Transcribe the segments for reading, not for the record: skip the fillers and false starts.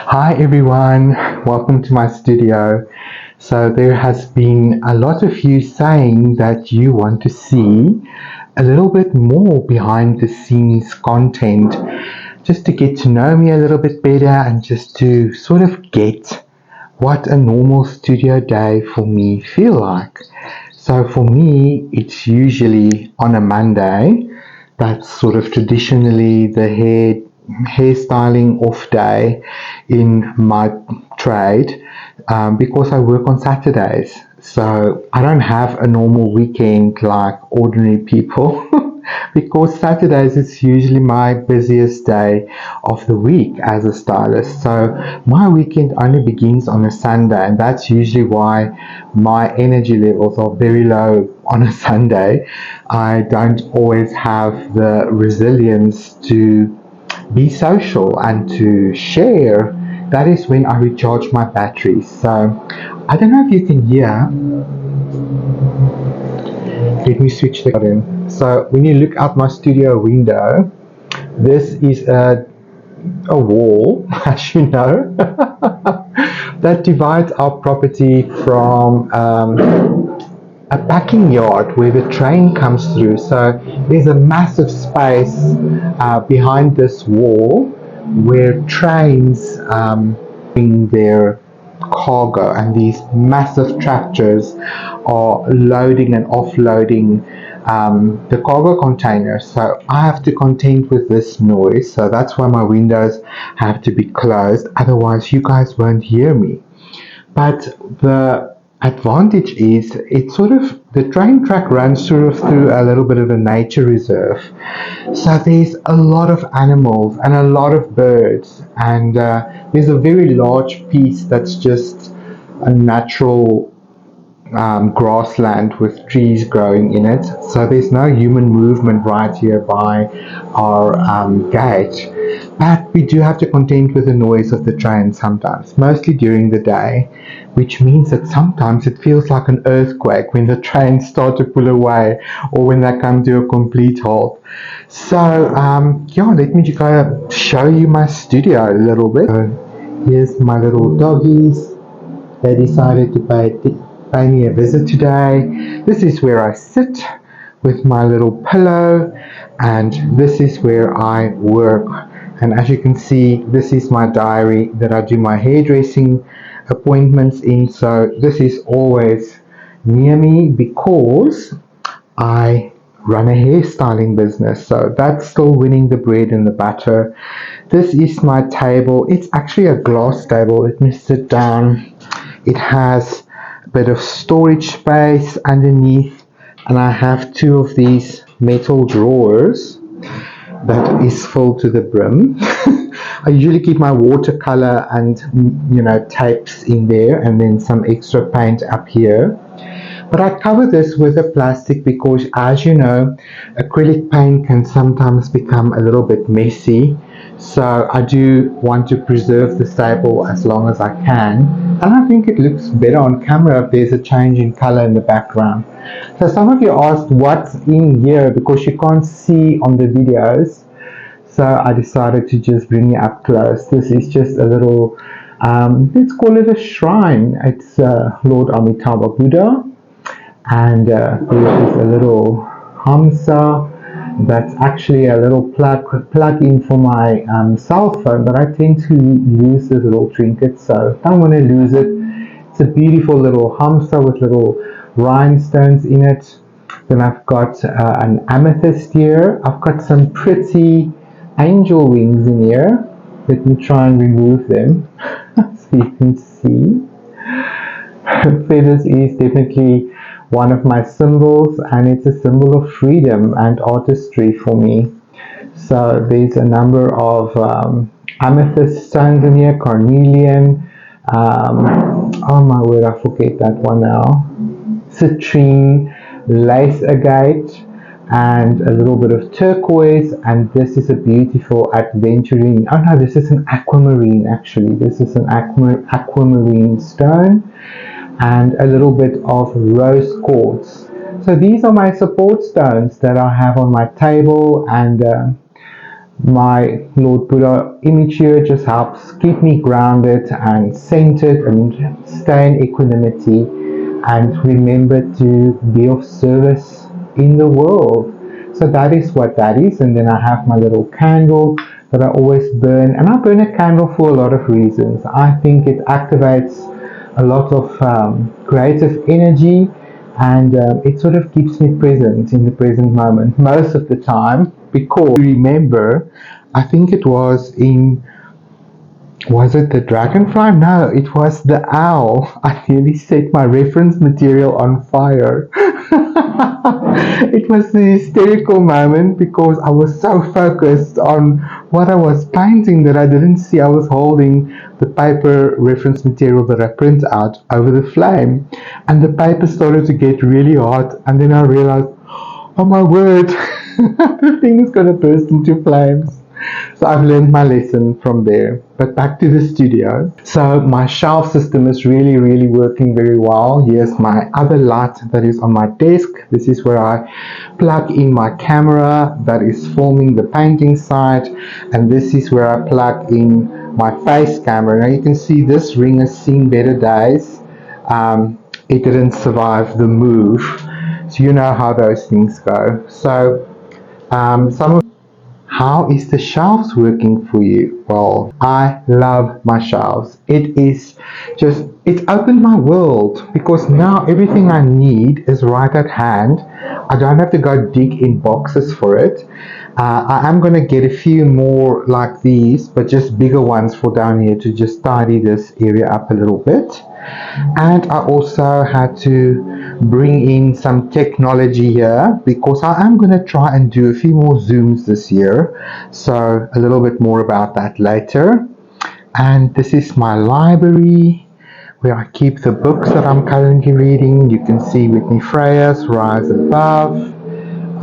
Hi everyone, welcome to my studio. So there has been a lot of you saying that you want to see a little bit more behind the scenes content, just to get to know me a little bit better and just to sort of get what a normal studio day for me feel like. So for me, it's usually on a Monday. That's sort of traditionally the hairstyling off day in my trade, because I work on Saturdays. So I don't have a normal weekend like ordinary people. Because Saturdays is usually my busiest day of the week as a stylist. So my weekend only begins on a Sunday, and that's usually why my energy levels are very low on a Sunday. I don't always have the resilience to be social and to share. That is when I recharge my batteries. So I don't know if you can hear. Let me switch the button. So when you look out my studio window, this is a wall, as you know, that divides our property from a packing yard where the train comes through. So there's a massive space behind this wall where trains bring their cargo, and these massive tractors are loading and offloading the cargo containers. So I have to contend with this noise. So that's why my windows have to be closed. Otherwise, you guys won't hear me. But the advantage is it's sort of the train track runs sort of through a little bit of a nature reserve. So there's a lot of animals and a lot of birds, and there's a very large piece that's just a natural grassland with trees growing in it. So there's no human movement right here by our gate. But we do have to contend with the noise of the train sometimes, mostly during the day, which means that sometimes it feels like an earthquake when the trains start to pull away or when they come to a complete halt. So, yeah, let me just go show you my studio a little bit. So here's my little doggies. They decided to pay me a visit today. This is where I sit with my little pillow, and this is where I work. And as you can see, this is my diary that I do my hairdressing appointments in. So this is always near me because I run a hairstyling business. So that's still winning the bread and the butter. This is my table. It's actually a glass table. Let me sit down. It has a bit of storage space underneath, and I have two of these metal drawers that is full to the brim. I usually keep my watercolor and tapes in there, and then some extra paint up here. But I cover this with a plastic because, as you know, acrylic paint can sometimes become a little bit messy. So I do want to preserve the table as long as I can. And I think it looks better on camera if there's a change in color in the background. So some of you asked what's in here because you can't see on the videos. So I decided to just bring it up close. This is just a little, let's call it a shrine. It's Lord Amitabha Buddha. And there is a little Hamsa that's actually a little plug-in for my cell phone, but I tend to lose this little trinket, so don't want to lose it. It's a beautiful little Hamsa with little rhinestones in it. Then I've got an amethyst here. I've got some pretty angel wings in here. Let me try and remove them so you can see. Feathers is definitely one of my symbols, and it's a symbol of freedom and artistry for me. So there's a number of amethyst stones in here, carnelian, oh my word, I forget that one now, citrine, lace agate, and a little bit of turquoise. And this is a beautiful adventurine, oh no, this is an aquamarine actually, this is an aquamarine stone, and a little bit of rose quartz. So these are my support stones that I have on my table, and My Lord Buddha image here just helps keep me grounded and centered and stay in equanimity and remember to be of service in the world. So that is what that is. And then I have my little candle that I always burn. And I burn a candle for a lot of reasons. I think it activates a lot of creative energy, and it sort of keeps me present in the present moment most of the time, because remember, I think it was in, was it the dragonfly? No, it was the owl. I nearly set my reference material on fire. It was a hysterical moment because I was so focused on what I was painting that I didn't see I was holding the paper reference material that I print out over the flame. And the paper started to get really hot, and then I realized, oh my word, the thing is going to burst into flames. So I've learned my lesson from there. But back to the studio. So my shelf system is really, really working very well. Here's my other light that is on my desk. This is where I plug in my camera that is filming the painting side. And this is where I plug in my face camera. Now you can see this ring has seen better days. It didn't survive the move. So you know how those things go. So some of how is the shelves working for you? Well, I love my shelves. It is just, it's opened my world because now everything I need is right at hand. I don't have to go dig in boxes for it. I am going to get a few more like these, but just bigger ones for down here to just tidy this area up a little bit. And I also had to bring in some technology here because I am going to try and do a few more Zooms this year. So a little bit more about that later. And this is my library where I keep the books that I'm currently reading. You can see Whitney Freya's Rise Above.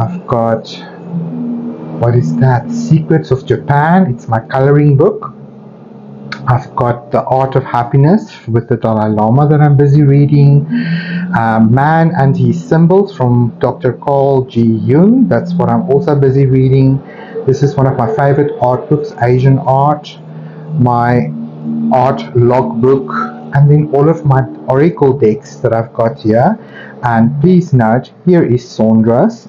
I've got, what is that? Secrets of Japan. It's my coloring book. I've got The Art of Happiness with the Dalai Lama that I'm busy reading. Man and His Symbols from Dr. Carl G. Jung. That's what I'm also busy reading. This is one of my favorite art books, Asian art. My art logbook, and then all of my oracle decks that I've got here. And please note, here is Sandra's.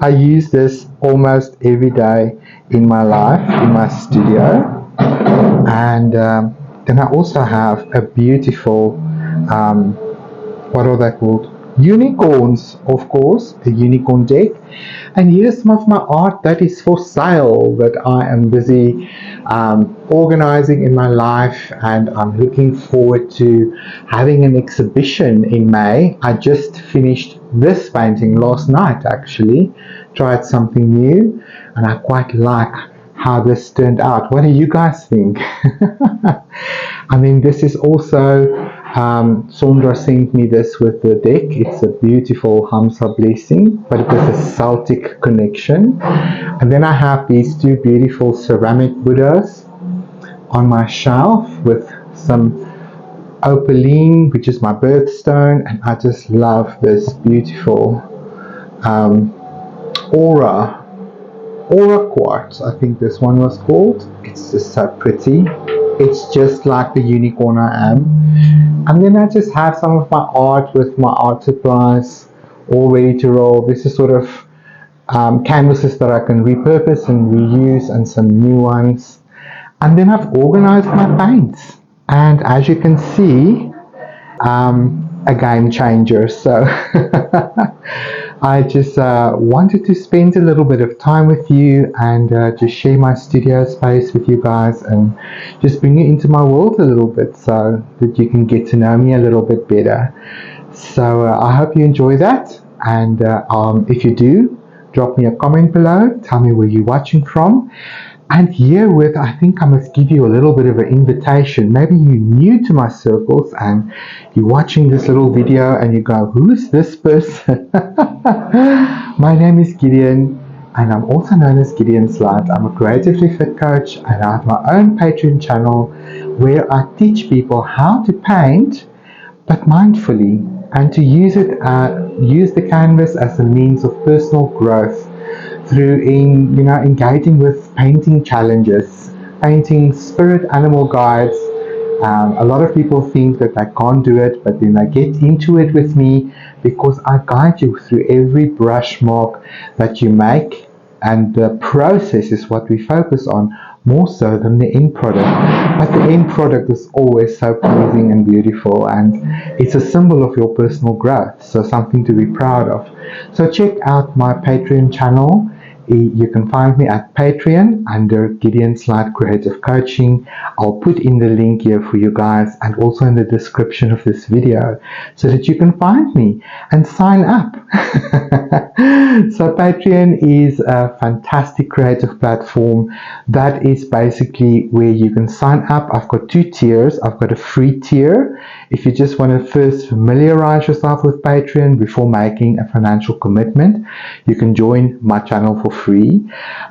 I use this almost every day in my life, in my studio. And then I also have a beautiful, what are they called? Unicorns, of course, a unicorn deck. And here's some of my art that is for sale that I am busy organizing in my life, and I'm looking forward to having an exhibition in May. I just finished this painting last night, actually. Tried something new, and I quite like how this turned out. What do you guys think? I mean, this is also Sandra sent me this with the deck. It's a beautiful Hamsa blessing, but it was a Celtic connection. And then I have these two beautiful ceramic Buddhas on my shelf with some opaline, which is my birthstone, and I just love this beautiful aura quartz, I think this one was called. It's just so pretty. It's just like the unicorn I am. And then I just have some of my art with my art supplies all ready to roll. This is sort of canvases that I can repurpose and reuse, and some new ones. And then I've organized my paints. And as you can see, a game changer. So I just wanted to spend a little bit of time with you and just share my studio space with you guys and just bring you into my world a little bit so that you can get to know me a little bit better. So I hope you enjoy that, and if you do, drop me a comment below, tell me where you're watching from. And herewith, I think I must give you a little bit of an invitation. Maybe you're new to my circles and you're watching this little video and you go, who is this person? My name is Gideon, and I'm also known as Gideon's Light. I'm a creatively fit coach, and I have my own Patreon channel where I teach people how to paint, but mindfully, and to use the canvas as a means of personal growth through engaging with painting challenges, painting spirit animal guides. A lot of people think that I can't do it, but then they get into it with me because I guide you through every brush mark that you make, and the process is what we focus on more so than the end product. But the end product is always so pleasing and beautiful, and it's a symbol of your personal growth, so something to be proud of. So check out my Patreon channel. You can find me at Patreon under Gideon Slide Creative Coaching. I'll put in the link here for you guys and also in the description of this video so that you can find me and sign up. So Patreon is a fantastic creative platform that is basically where you can sign up. I've got two tiers. I've got a free tier if you just want to first familiarize yourself with Patreon before making a financial commitment. You can join my channel for free.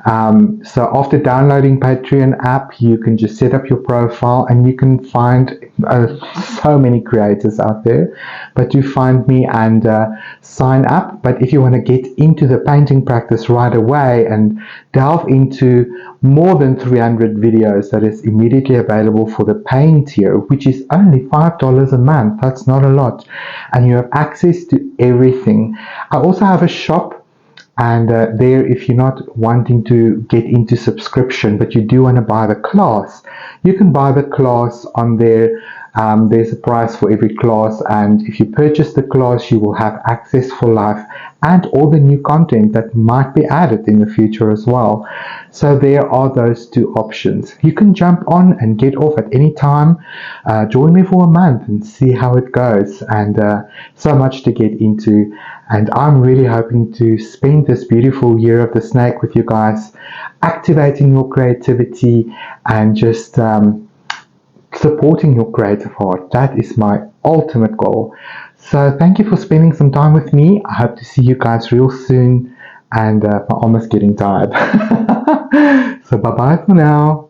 So after downloading Patreon app, you can just set up your profile and you can find so many creators out there, but you find me and sign up. But if you want to get into the painting practice right away and delve into more than 300 videos that is immediately available for the paying tier, which is only $5 a month, that's not a lot, and you have access to everything. I also have a shop, and there, if you're not wanting to get into subscription but you do want to buy the class, you can buy the class on there. There's a price for every class, and if you purchase the class you will have access for life and all the new content that might be added in the future as well. So there are those two options. You can jump on and get off at any time. Join me for a month and see how it goes, and so much to get into. And I'm really hoping to spend this beautiful year of the snake with you guys, activating your creativity and just supporting your creative heart. That is my ultimate goal. So thank you for spending some time with me. I hope to see you guys real soon, and my arm is getting tired. So bye bye for now.